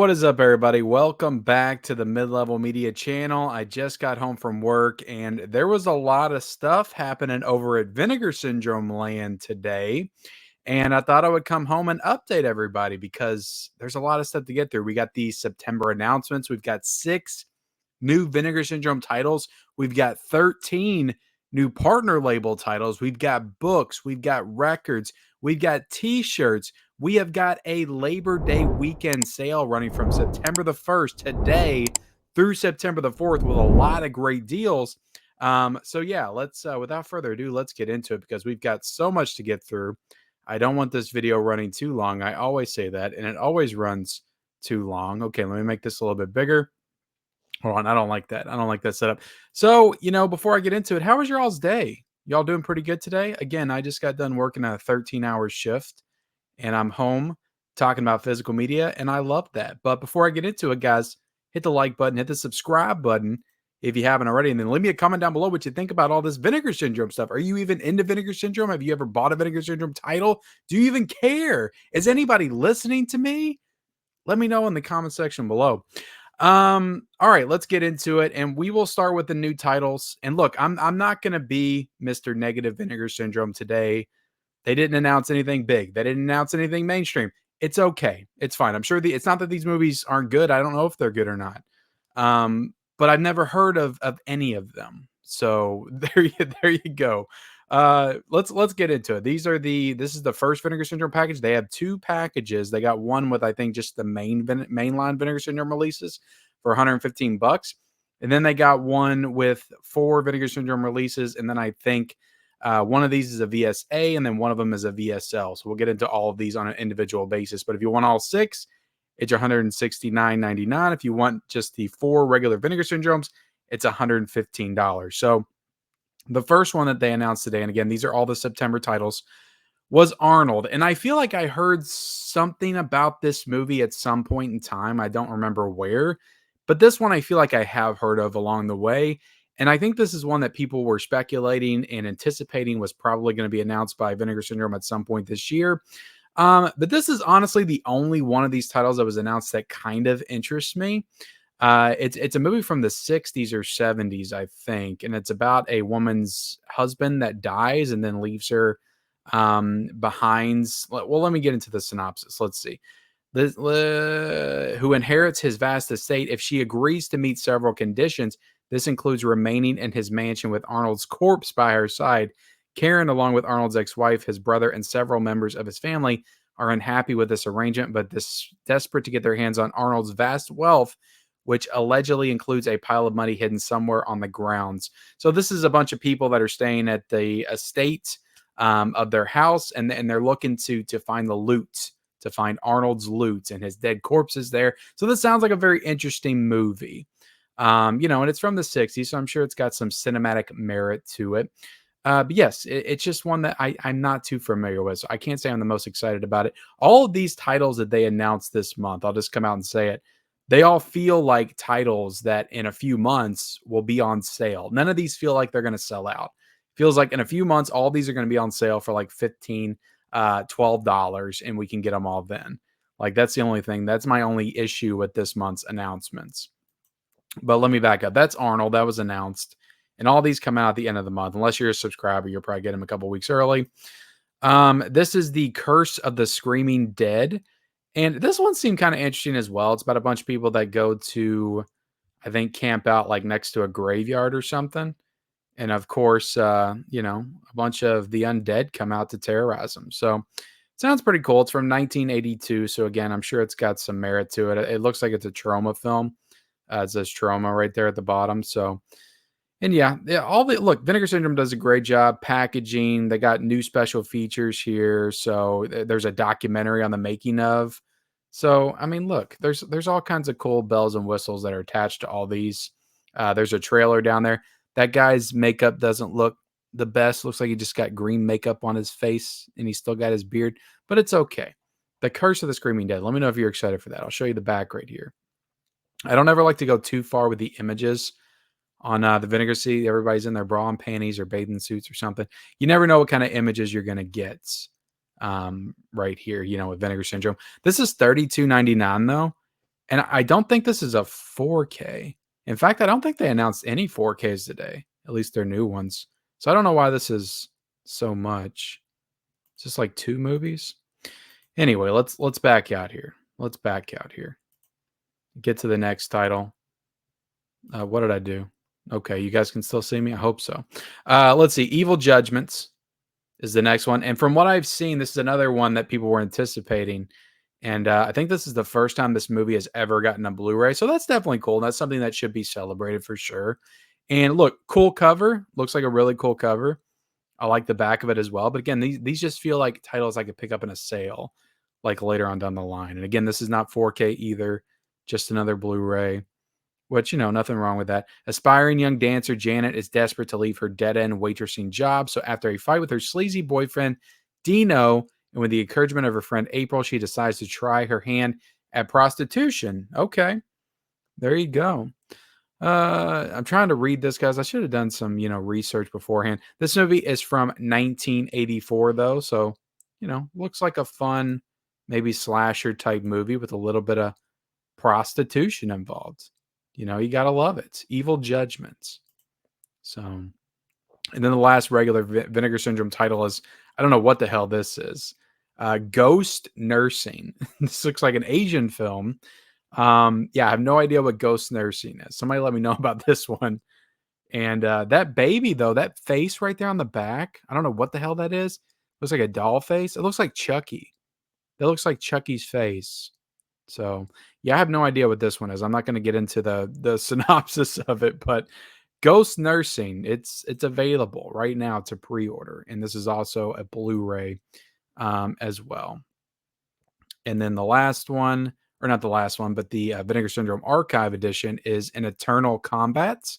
what is up, everybody? Welcome back to the Mid-Level Media channel. I just got home from work, and there was a lot of stuff happening over at Vinegar Syndrome Land today. And I thought I would come home and update everybody because there's a lot of stuff to get through. We got these September announcements. We've got 6 new Vinegar Syndrome titles. We've got 13 new partner label titles. We've got books. We've got records. We've got t-shirts. We have got a Labor Day weekend sale running from September the 1st today through September the 4th with a lot of great deals. So yeah, let's without further ado, let's get into it because we've got so much to get through. I don't want this video running too long. I always say that, and it always runs too long. Okay, let me make this a little bit bigger. Hold on, I don't like that. I don't like that setup. So, before I get into it, how was your all's day? Y'all doing pretty good today? Again, I just got done working a 13-hour shift, and I'm home talking about physical media, and I love that. But before I get into it, guys, hit the like button, hit the subscribe button if you haven't already, and then leave me a comment down below what you think about all this Vinegar Syndrome stuff. Are you even into Vinegar Syndrome? Have you ever bought a Vinegar Syndrome title? Do you even care? Is anybody listening to me? Let me know in the comment section below. All right, let's get into it, and we will start with the new titles. And look, I'm not gonna be Mr. Negative Vinegar Syndrome today. They didn't announce anything big. They didn't announce anything mainstream. It's okay. It's fine. I'm sure it's not that these movies aren't good. I don't know if they're good or not. But I've never heard of any of them. So there you go. Let's get into it. This is the first Vinegar Syndrome package. They have 2 packages. They got one with, I think, just the mainline Vinegar Syndrome releases for 115 bucks. And then they got one with 4 Vinegar Syndrome releases. And then I think one of these is a VSA, and then one of them is a VSL. So we'll get into all of these on an individual basis. But if you want all 6, it's $169.99. If you want just the 4 regular Vinegar Syndromes, it's $115. So the first one that they announced today, and again, these are all the September titles, was Arnold. And I feel like I heard something about this movie at some point in time. I don't remember where, but this one I feel like I have heard of along the way. And I think this is one that people were speculating and anticipating was probably going to be announced by Vinegar Syndrome at some point this year. But this is honestly the only one of these titles that was announced that kind of interests me. It's a movie from the 60s or 70s, I think, and it's about a woman's husband that dies and then leaves her behind. Well, let me get into the synopsis. Let's see. Who inherits his vast estate if she agrees to meet several conditions. This includes remaining in his mansion with Arnold's corpse by her side. Karen, along with Arnold's ex-wife, his brother, and several members of his family, are unhappy with this arrangement, but desperate to get their hands on Arnold's vast wealth, which allegedly includes a pile of money hidden somewhere on the grounds. So this is a bunch of people that are staying at the estate of their house, and they're looking to find the loot, to find Arnold's loot and his dead corpses there. So this sounds like a very interesting movie. And it's from the 60s, so I'm sure it's got some cinematic merit to it. But yes, it's just one that I'm not too familiar with, so I can't say I'm the most excited about it. All of these titles that they announced this month, I'll just come out and say it, they all feel like titles that in a few months will be on sale. None of these feel like they're going to sell out. Feels like in a few months, all these are going to be on sale for like $15, $12, and we can get them all then. Like, that's the only thing. That's my only issue with this month's announcements. But let me back up. That's Arnold. That was announced. And all these come out at the end of the month. Unless you're a subscriber, you'll probably get them a couple weeks early. This is the Curse of the Screaming Dead. And this one seemed kind of interesting as well. It's about a bunch of people that go to, I think, camp out like next to a graveyard or something. And of course, a bunch of the undead come out to terrorize them. So it sounds pretty cool. It's from 1982. So again, I'm sure it's got some merit to it. It looks like it's a trauma film. It says trauma right there at the bottom. So, and yeah, look, Vinegar Syndrome does a great job packaging. They got new special features here. So there's a documentary on the making of. So, I mean, look, there's all kinds of cool bells and whistles that are attached to all these. There's a trailer down there. That guy's makeup doesn't look the best. Looks like he just got green makeup on his face and he's still got his beard, but it's okay. The Curse of the Screaming Dead. Let me know if you're excited for that. I'll show you the back right here. I don't ever like to go too far with the images on the Vinegar Sea. Everybody's in their bra and panties or bathing suits or something. You never know what kind of images you're going to get right here, with Vinegar Syndrome. This is $32.99 though. And I don't think this is a 4K. In fact, I don't think they announced any 4Ks today, at least their new ones. So I don't know why this is so much. It's just like 2 movies. Anyway, let's back out here. Let's back out here. Get to the next title. What did I do? Okay, you guys can still see me? I hope so. Let's see. Evil Judgments is the next one. And from what I've seen, this is another one that people were anticipating. And I think this is the first time this movie has ever gotten a Blu-ray. So that's definitely cool. That's something that should be celebrated for sure. And look, cool cover. Looks like a really cool cover. I like the back of it as well. But again, these just feel like titles I could pick up in a sale like later on down the line. And again, this is not 4K either, just another Blu-ray. Which, nothing wrong with that. Aspiring young dancer Janet is desperate to leave her dead-end waitressing job. So after a fight with her sleazy boyfriend, Dino, and with the encouragement of her friend April, she decides to try her hand at prostitution. Okay, there you go. I'm trying to read this, guys. I should have done some, research beforehand. This movie is from 1984, though. So, looks like a fun, maybe slasher type movie with a little bit of prostitution involved. You got to love it. Evil Judgments. So, and then the last regular Vinegar Syndrome title is, I don't know what the hell this is. Ghost Nursing. This looks like an Asian film. Yeah, I have no idea what Ghost Nursing is. Somebody let me know about this one. And that baby, though, that face right there on the back, I don't know what the hell that is. Looks like a doll face. It looks like Chucky. That looks like Chucky's face. So, yeah, I have no idea what this one is. I'm not going to get into the synopsis of it, but Ghost Nursing, it's available right now to pre-order, and this is also a Blu-ray as well. And then the last one, or not the last one, but the Vinegar Syndrome Archive Edition is an Eternal Combat.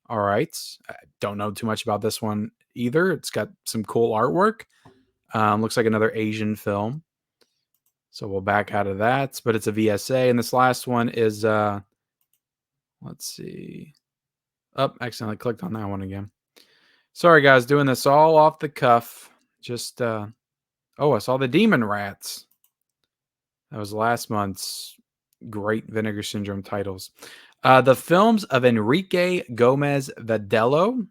All right, I don't know too much about this one either. It's got some cool artwork. Looks like another Asian film. So we'll back out of that, but it's a VSA. And this last one is, let's see. Oh, accidentally clicked on that one again. Sorry, guys, doing this all off the cuff. Just, I saw the Demon Rats. That was last month's great Vinegar Syndrome titles. The films of Enrique Gomez Vadillo.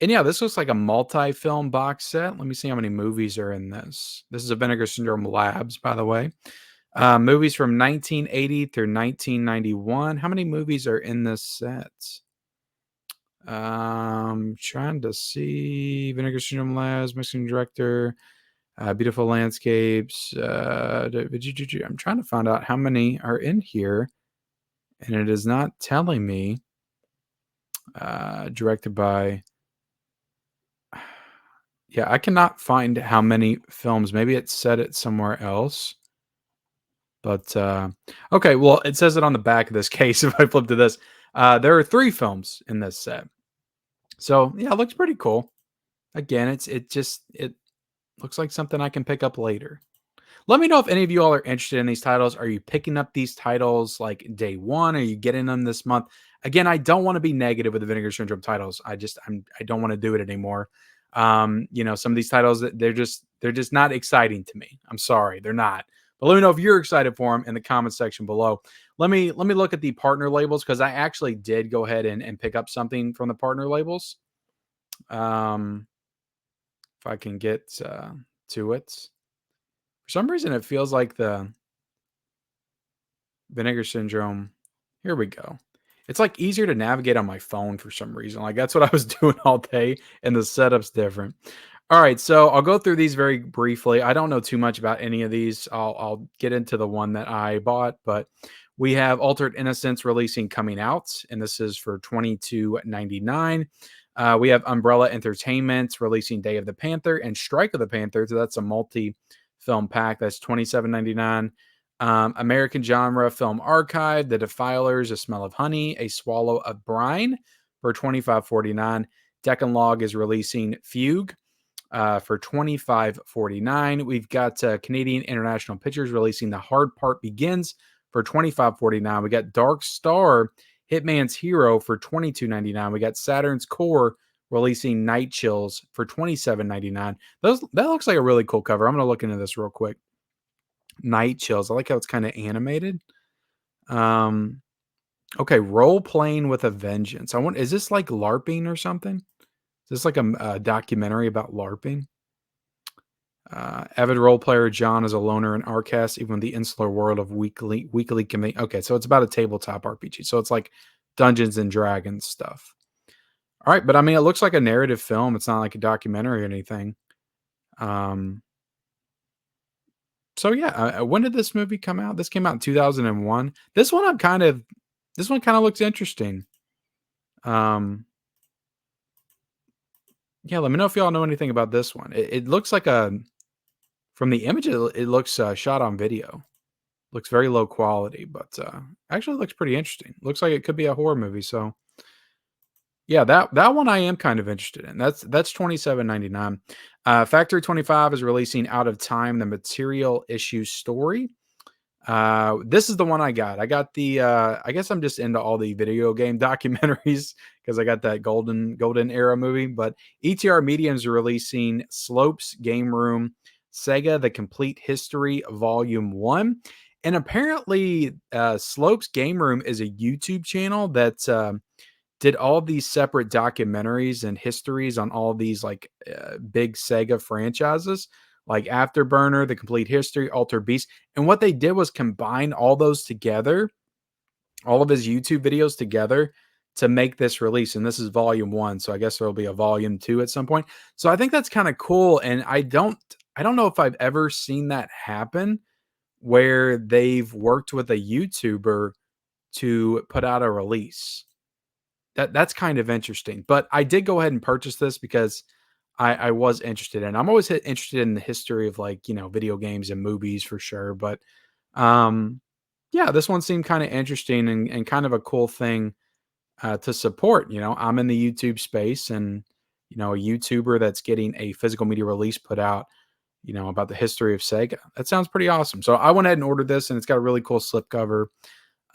And yeah, this looks like a multi-film box set. Let me see how many movies are in this. This is a Vinegar Syndrome Labs, by the way. Movies from 1980 through 1991. How many movies are in this set? Trying to see. Vinegar Syndrome Labs, mixing director, beautiful landscapes. I'm trying to find out how many are in here, and it is not telling me. Directed by... Yeah, I cannot find how many films. Maybe it said it somewhere else. But, okay, well, it says it on the back of this case if I flip to this. There are 3 films in this set. So, yeah, it looks pretty cool. Again, it looks like something I can pick up later. Let me know if any of you all are interested in these titles. Are you picking up these titles like day one? Are you getting them this month? Again, I don't want to be negative with the Vinegar Syndrome titles. I don't want to do it anymore. Some of these titles, they're just not exciting to me. I'm sorry, they're not. But let me know if you're excited for them in the comment section below. Let me look at the partner labels, because I actually did go ahead and pick up something from the partner labels. If I can get to it. For some reason, it feels like the Vinegar Syndrome. Here we go. It's like easier to navigate on my phone for some reason. Like that's what I was doing all day, and the setup's different. All right, so I'll go through these very briefly. I don't know too much about any of these. I'll get into the one that I bought, but we have Altered Innocence releasing Coming Out, and this is for $22.99. We have Umbrella Entertainment releasing Day of the Panther and Strike of the Panther. So that's a multi-film pack. That's $27.99. American Genre Film Archive, The Defilers, A Smell of Honey, A Swallow of Brine for $25.49. Decalogue is releasing Fugue for $25.49. We've got Canadian International Pictures releasing The Hard Part Begins for $25.49. We got Dark Star, Hitman's Hero for $22.99. We got Saturn's Core releasing Night Chills for $27.99. That looks like a really cool cover. I'm going to look into this real quick. Night Chills. I like how it's kind of animated. Um, okay, Role Playing with a Vengeance. I want. Is this like LARPing or something? Is this like a documentary about LARPing? Avid role player John is a loner in Arcast, even in the insular world of weekly convene. Okay, so it's about a tabletop RPG. So it's like Dungeons and Dragons stuff. All right, but I mean, it looks like a narrative film. It's not like a documentary or anything. Um, so yeah, when did this movie come out? This came out in 2001. This one kind of looks interesting. Um, yeah, let me know if y'all know anything about this one. It looks like from the image, it looks shot on video. Looks very low quality, but actually looks pretty interesting. Looks like it could be a horror movie. So yeah, that one I am kind of interested in. That's 27.99. Factory 25 is releasing Out of Time, the Material Issue Story. This is the one I got. I got the I guess I'm just into all the video game documentaries because I got that golden era movie. But ETR Mediums is releasing Slopes Game Room Sega The Complete History Volume 1. And apparently Slopes Game Room is a YouTube channel that did all these separate documentaries and histories on all these like big Sega franchises like Afterburner, The Complete History, Alter Beast. And what they did was combine all those together, all of his YouTube videos together to make this release. And this is volume 1. So I guess there'll be a volume 2 at some point. So I think that's kind of cool. And I don't know if I've ever seen that happen where they've worked with a YouTuber to put out a release. That's kind of interesting. But I did go ahead and purchase this because I was interested in. I'm always interested in the history of like, video games and movies for sure. But um yeah, this one seemed kind of interesting and kind of a cool thing to support. I'm in the YouTube space and a YouTuber that's getting a physical media release put out, about the history of Sega. That sounds pretty awesome. So I went ahead and ordered this and it's got a really cool slipcover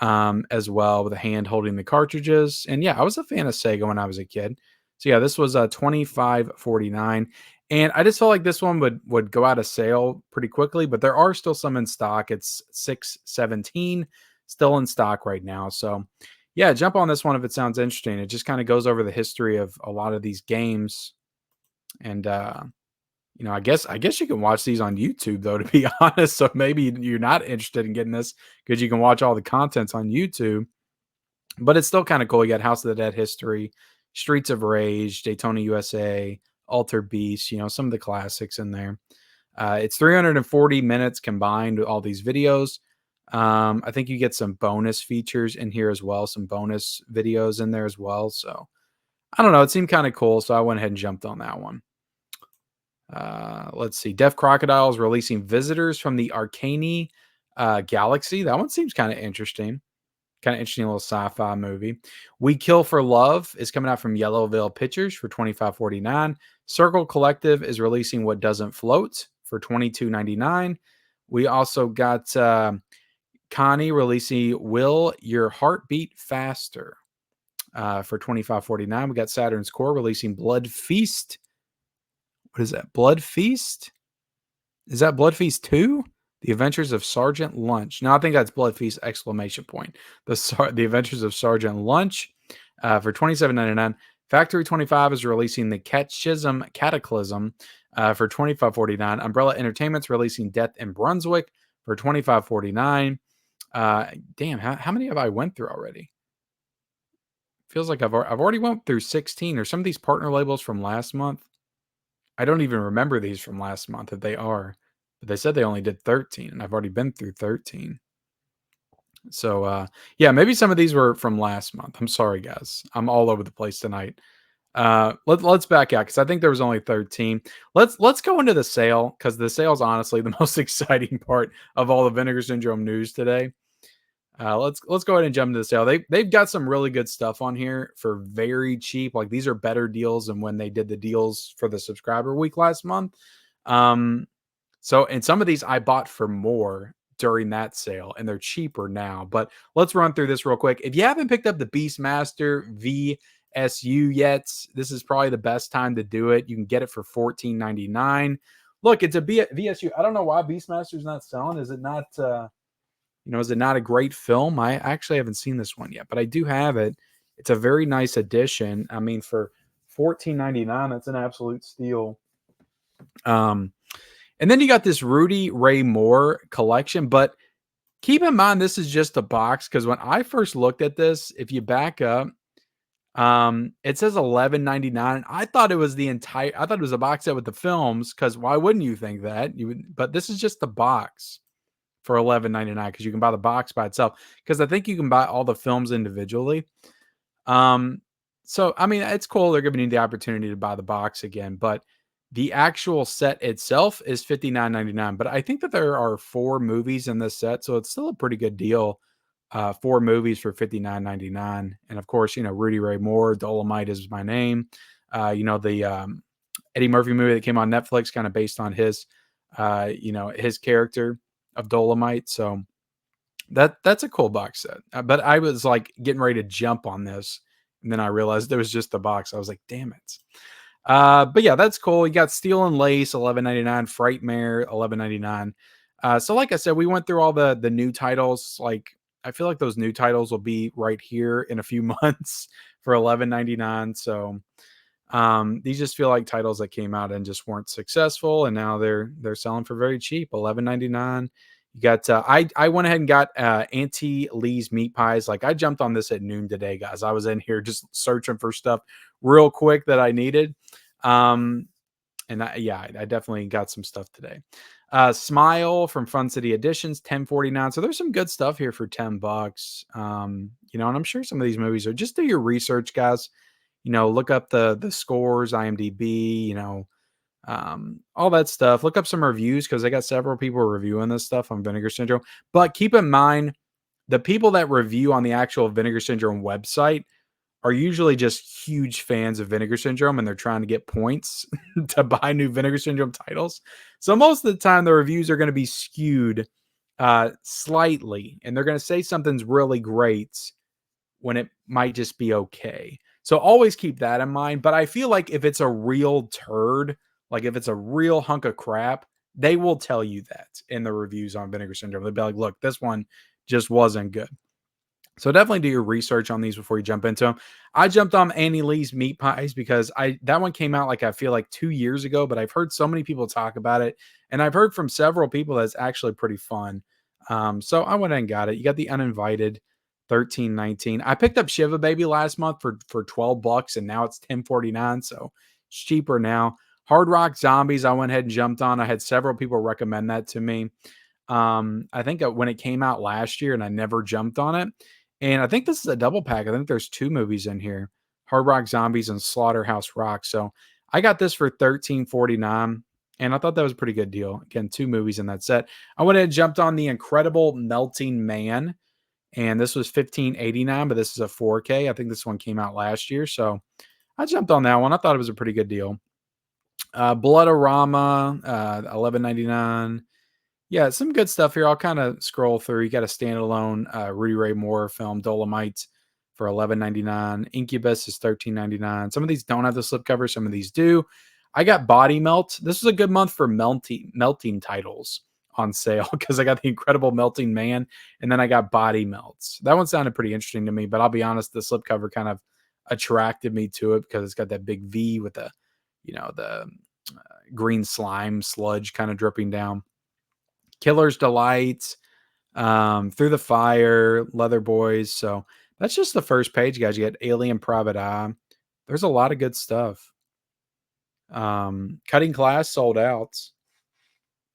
as well with a hand holding the cartridges. And yeah, I was a fan of Sega when I was a kid. So yeah, this was 25.49, and I just felt like this one would go out of sale pretty quickly, but there are still some in stock. It's 617 still in stock right now. So yeah, jump on this one if it sounds interesting. It just kind of goes over the history of a lot of these games, and I guess you can watch these on YouTube though, to be honest. So maybe you're not interested in getting this because you can watch all the contents on YouTube. But it's still kind of cool. You got House of the Dead history, Streets of Rage, Daytona USA, Alter Beast, some of the classics in there. It's 340 minutes combined with all these videos. I think you get some bonus features in here as well, some bonus videos in there as well. So I don't know. It seemed kind of cool. So I went ahead and jumped on that one. Let's see. Deaf Crocodile is releasing Visitors from the Arcane Galaxy. That one seems kind of interesting. Kind of interesting little sci-fi movie. We Kill for Love is coming out from Yellow Veil Pictures for $25.49. Circle Collective is releasing What Doesn't Float for $22.99. We also got Connie releasing Will Your Heart Beat Faster for $25.49. We got Saturn's Core releasing Blood Feast. What is that? Blood Feast? Is that Blood Feast 2? The Adventures of Sergeant Lunch. No, I think that's Blood Feast ! The Adventures of Sergeant Lunch for $27.99. Factory 25 is releasing the Cataclysm for $25.49. Umbrella Entertainment's releasing Death in Brunswick for $25.49. Damn, how many have I went through already? Feels like I've already went through 16. Or some of these partner labels from last month. I don't even remember these from last month if they are. But they said they only did 13, and I've already been through 13. So, yeah, maybe some of these were from last month. I'm sorry, guys. I'm all over the place tonight. Let's back out because I think there was only 13. Let's go into the sale because the sale is honestly the most exciting part of all the Vinegar Syndrome news today. Let's go ahead and jump into the sale. They've got some really good stuff on here for very cheap. Like these are better deals than when they did the deals for the subscriber week last month. So, and some of these I bought for more during that sale and they're cheaper now, but let's run through this real quick. If you haven't picked up the Beastmaster VSU yet, this is probably the best time to do it. You can get it for $14.99. Look, it's a VSU. I don't know why Beastmaster's not selling. Is it not? Is it not a great film? I actually haven't seen this one yet, but I do have it. It's a very nice edition. I mean, for $14.99, that's an absolute steal. And then you got this Rudy Ray Moore collection, but keep in mind this is just a box because when I first looked at this, if you back up, it says $11.99. I thought it was I thought it was a box set with the films because why wouldn't you think that? But this is just the box for $11.99 because you can buy the box by itself. Because I think you can buy all the films individually. So I mean, it's cool. They're giving you the opportunity to buy the box again, but the actual set itself is $59.99. But I think that there are 4 movies in this set, so it's still a pretty good deal. 4 movies for $59.99, and of course, Rudy Ray Moore, Dolomite is my name. The Eddie Murphy movie that came on Netflix, kind of based on his, his character of Dolomite. So that's a cool box set. But I was like getting ready to jump on this, and then I realized it was just the box. I was like, damn it. But yeah, that's cool. You got Steel and Lace, $11.99, Frightmare, $11.99. So like I said, we went through all the new titles. Like I feel like those new titles will be right here in a few months for $11.99. So these just feel like titles that came out and just weren't successful, and now they're selling for very cheap, $11.99. You got I went ahead and got Auntie Lee's meat pies. Like I jumped on this at noon today, guys. I was in here just searching for stuff real quick that I needed. And I definitely got some stuff today. Smile from Fun City Editions, $10.49. So there's some good stuff here for $10. And I'm sure some of these movies are just do your research, guys. Look up the scores, IMDb, all that stuff. Look up some reviews because I got several people reviewing this stuff on Vinegar Syndrome. But keep in mind, the people that review on the actual Vinegar Syndrome website are usually just huge fans of Vinegar Syndrome, and they're trying to get points to buy new Vinegar Syndrome titles. So most of the time, the reviews are going to be skewed slightly, and they're going to say something's really great when it might just be okay. So always keep that in mind. But I feel like if it's a real turd, like if it's a real hunk of crap, they will tell you that in the reviews on Vinegar Syndrome. They'll be like, look, this one just wasn't good. So definitely do your research on these before you jump into them. I jumped on Annie Lee's meat pies because that one came out like I feel like 2 years ago, but I've heard so many people talk about it, and I've heard from several people that it's actually pretty fun. So I went and got it. You got the Uninvited, $13.19. I picked up Shiva Baby last month for $12, and now it's $10.49, so it's cheaper now. Hard Rock Zombies, I went ahead and jumped on. I had several people recommend that to me. I think when it came out last year, and I never jumped on it. And I think this is a double pack. I think there's 2 movies in here, Hard Rock Zombies and Slaughterhouse Rock. So I got this for $13.49, and I thought that was a pretty good deal. Again, 2 movies in that set. I went ahead and jumped on The Incredible Melting Man, and this was $15.89, but this is a 4K. I think this one came out last year, so I jumped on that one. I thought it was a pretty good deal. Bloodorama, $11.99. Yeah, some good stuff here. I'll kind of scroll through. You got a standalone Rudy Ray Moore film, Dolomite, for $11.99. Incubus is $13.99. Some of these don't have the slipcover. Some of these do. I got Body Melt. This was a good month for melting titles on sale because I got The Incredible Melting Man, and then I got Body Melts. That one sounded pretty interesting to me, but I'll be honest, the slipcover kind of attracted me to it because it's got that big V with the green slime sludge kind of dripping down. Killer's Delight, Through the Fire, Leather Boys. So that's just the first page, guys. You got Alien Private Eye. There's a lot of good stuff. Cutting Class sold out.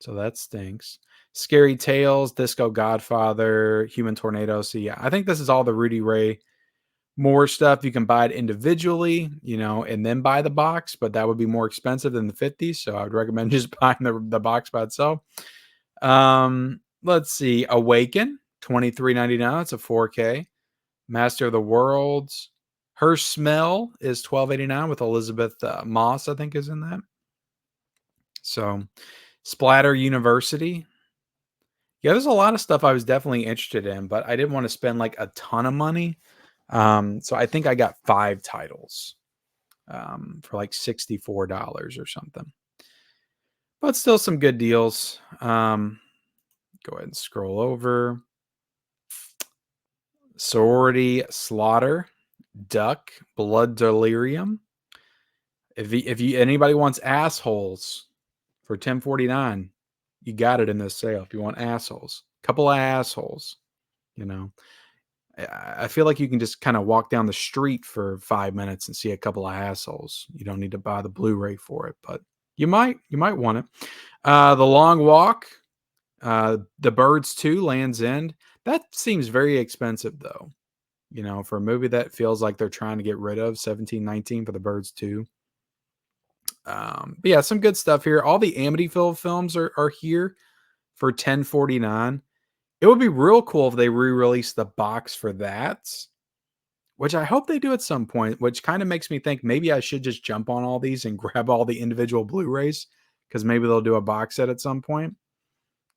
So that stinks. Scary Tales, Disco Godfather, Human Tornado. So yeah, I think this is all the Rudy Ray Moore stuff. You can buy it individually, and then buy the box, but that would be more expensive than the 50s. So I would recommend just buying the box by itself. Let's see. Awaken, $23.99. It's a 4K. Master of the Worlds. Her Smell is $12.89 with Elizabeth Moss, I think, is in that. So, Splatter University. Yeah, there's a lot of stuff I was definitely interested in, but I didn't want to spend like a ton of money. So I think I got 5 titles for like $64 or something. but still some good deals. Go ahead and scroll over. Sorority Slaughter, Duck, Blood Delirium. If you anybody wants assholes for 10.49, you got it in this sale. If you want assholes, couple of assholes, you know. I feel like you can just kind of walk down the street for 5 minutes and see a couple of assholes. You don't need to buy the Blu-ray for it, but you might want it. The Long Walk, The Birds 2, Land's End. That seems very expensive though. For a movie that feels like they're trying to get rid of 1719 for The Birds 2. But yeah, some good stuff here. All the Amityville films are here for 10.49. It would be real cool if they re-release the box for that, which I hope they do at some point, which kind of makes me think maybe I should just jump on all these and grab all the individual Blu-rays, because maybe they'll do a box set at some point.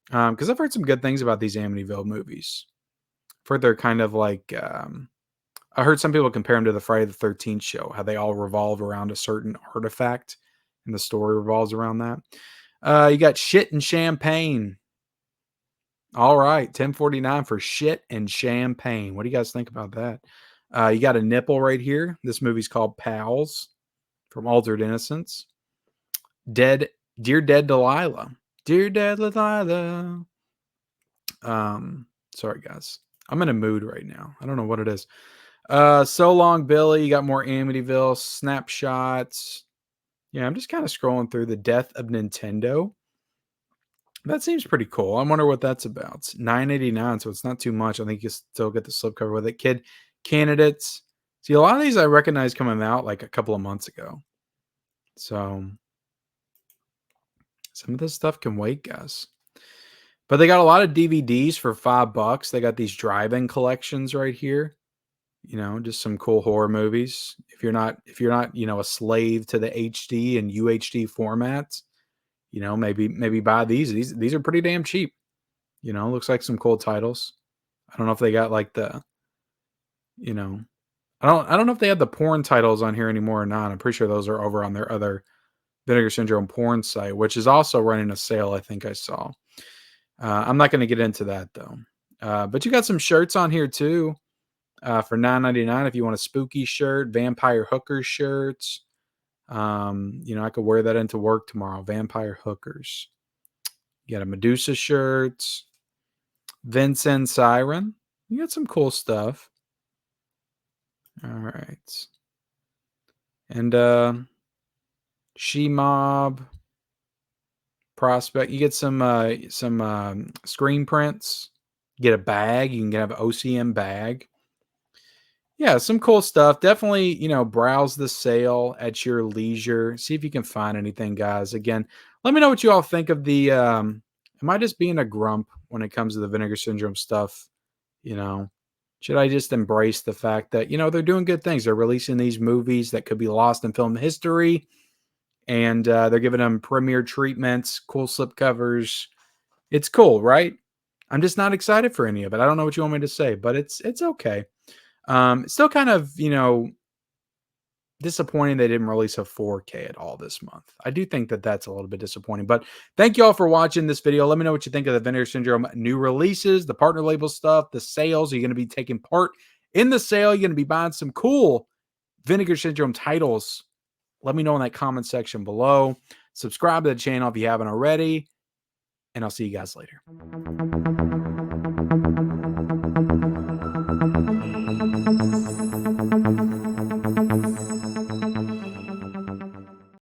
Because I've heard some good things about these Amityville movies. For their kind of like, I heard some people compare them to the Friday the 13th show, how they all revolve around a certain artifact, and the story revolves around that. You got Shit and Champagne. All right, 10.49 for Shit and Champagne. What do you guys think about that? You got a nipple right here. This movie's called Pals from Altered Innocence. Dear Dead Delilah. Dear Dead Delilah. Sorry guys. I'm in a mood right now. I don't know what it is. So Long Billy. You got more Amityville snapshots. Yeah, I'm just kind of scrolling through the Death of Nintendo. That seems pretty cool. I wonder what that's about. It's $9.89, so it's not too much. I think you still get the slipcover with it. Kid Candidates. See, a lot of these I recognize coming out like a couple of months ago. So some of this stuff can wait, guys. But they got a lot of DVDs for $5. They got these drive-in collections right here. Just some cool horror movies. If you're not, a slave to the HD and UHD formats, maybe buy these. These are pretty damn cheap. Looks like some cool titles. I don't know if they got like the, I don't know if they have the porn titles on here anymore or not. I'm pretty sure those are over on their other Vinegar Syndrome porn site, which is also running a sale, I think I saw. I'm not going to get into that though. But you got some shirts on here too, for $9.99 if you want a spooky shirt, vampire hooker shirts. I could wear that into work tomorrow. Vampire hookers. You got a Medusa shirt. Vincent Siren. You got some cool stuff. All right. And She Mob Prospect. You get some screen prints. You get a bag. You can have an OCM bag. Yeah, some cool stuff. Definitely, browse the sale at your leisure. See if you can find anything, guys. Again, let me know what you all think of the am I just being a grump when it comes to the Vinegar Syndrome stuff? Should I just embrace the fact that, they're doing good things? They're releasing these movies that could be lost in film history, and they're giving them premiere treatments, cool slipcovers. It's cool, right? I'm just not excited for any of it. I don't know what you want me to say, but it's okay. Still kind of, disappointing they didn't release a 4K at all this month. I do think that that's a little bit disappointing, but thank you all for watching this video. Let me know what you think of the Vinegar Syndrome new releases, the partner label stuff, the sales. Are you going to be taking part in the sale? You're going to be buying some cool Vinegar Syndrome titles. Let me know in that comment section below. Subscribe to the channel if you haven't already, and I'll see you guys later.